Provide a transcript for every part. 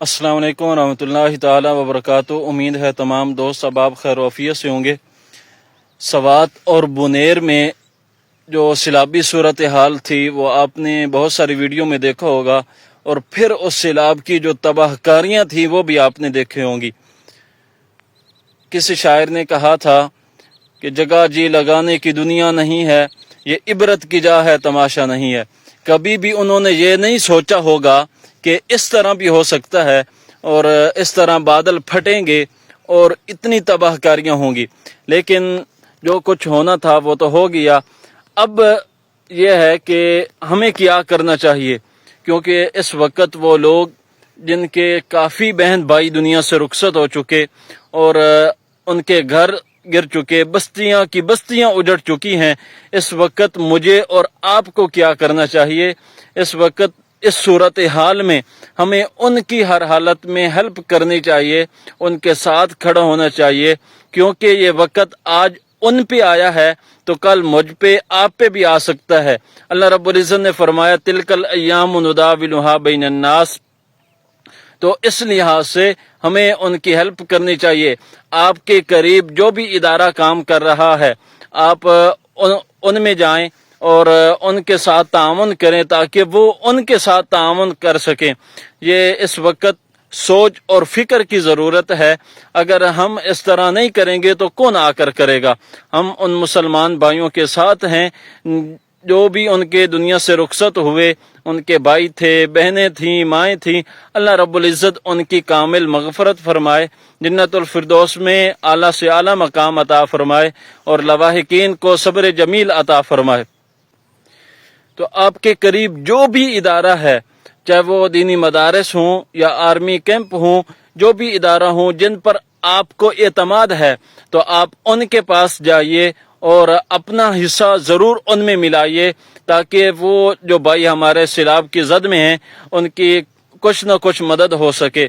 السلام علیکم ورحمۃ اللہ تعالی وبرکاتہ۔ امید ہے تمام دوست احباب خیر و عافیت سے ہوں گے۔ سوات اور بنیر میں جو سیلابی صورتحال تھی وہ آپ نے بہت ساری ویڈیو میں دیکھا ہوگا، اور پھر اس سیلاب کی جو تباہ کاریاں تھیں وہ بھی آپ نے دیکھے ہوں گی۔ کسی شاعر نے کہا تھا کہ جگہ جی لگانے کی دنیا نہیں ہے، یہ عبرت کی جا ہے تماشا نہیں ہے۔ کبھی بھی انہوں نے یہ نہیں سوچا ہوگا کہ اس طرح بھی ہو سکتا ہے اور اس طرح بادل پھٹیں گے اور اتنی تباہ کاریاں ہوں گی، لیکن جو کچھ ہونا تھا وہ تو ہو گیا۔ اب یہ ہے کہ ہمیں کیا کرنا چاہیے، کیونکہ اس وقت وہ لوگ جن کے کافی بہن بھائی دنیا سے رخصت ہو چکے اور ان کے گھر گر چکے، بستیاں کی بستیاں اجڑ چکی ہیں، اس وقت مجھے اور آپ کو کیا کرنا چاہیے؟ اس وقت اس صورتحال میں ہمیں ان کی ہر حالت میں ہیلپ کرنی چاہیے، ان کے ساتھ کھڑا ہونا چاہیے، کیونکہ یہ وقت آج ان پہ آیا ہے تو کل مجھ پہ آپ پہ بھی آ سکتا ہے۔ اللہ رب العزت نے فرمایا تلک الایام نداولها بین الناس، تو اس لحاظ سے ہمیں ان کی ہیلپ کرنی چاہیے۔ آپ کے قریب جو بھی ادارہ کام کر رہا ہے آپ ان میں جائیں اور ان کے ساتھ تعاون کریں تاکہ وہ ان کے ساتھ تعاون کر سکیں۔ یہ اس وقت سوچ اور فکر کی ضرورت ہے۔ اگر ہم اس طرح نہیں کریں گے تو کون آ کر کرے گا؟ ہم ان مسلمان بھائیوں کے ساتھ ہیں جو بھی ان کے دنیا سے رخصت ہوئے، ان کے بھائی تھے، بہنیں تھیں، مائیں تھیں۔ اللہ رب العزت ان کی کامل مغفرت فرمائے، جنت الفردوس میں اعلیٰ سے اعلیٰ مقام عطا فرمائے اور لواحقین کو صبر جمیل عطا فرمائے۔ تو آپ کے قریب جو بھی ادارہ ہے، چاہے وہ دینی مدارس ہوں یا آرمی کیمپ ہوں، جو بھی ادارہ ہوں جن پر آپ کو اعتماد ہے، تو آپ ان کے پاس جائیے اور اپنا حصہ ضرور ان میں ملائیے، تاکہ وہ جو بھائی ہمارے سیلاب کی زد میں ہیں ان کی کچھ نہ کچھ مدد ہو سکے۔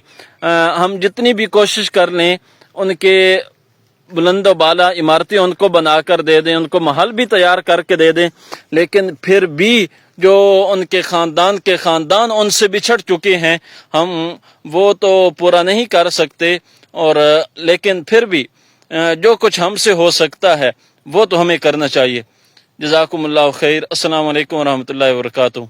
ہم جتنی بھی کوشش کر لیں ان کے بلند و بالا عمارتیں ان کو بنا کر دے دیں، ان کو محل بھی تیار کر کے دے دیں، لیکن پھر بھی جو ان کے خاندان ان سے بچھڑ چکے ہیں، ہم وہ تو پورا نہیں کر سکتے، اور لیکن پھر بھی جو کچھ ہم سے ہو سکتا ہے وہ تو ہمیں کرنا چاہیے۔ جزاکم اللہ خیر۔ السلام علیکم ورحمۃ اللہ وبرکاتہ۔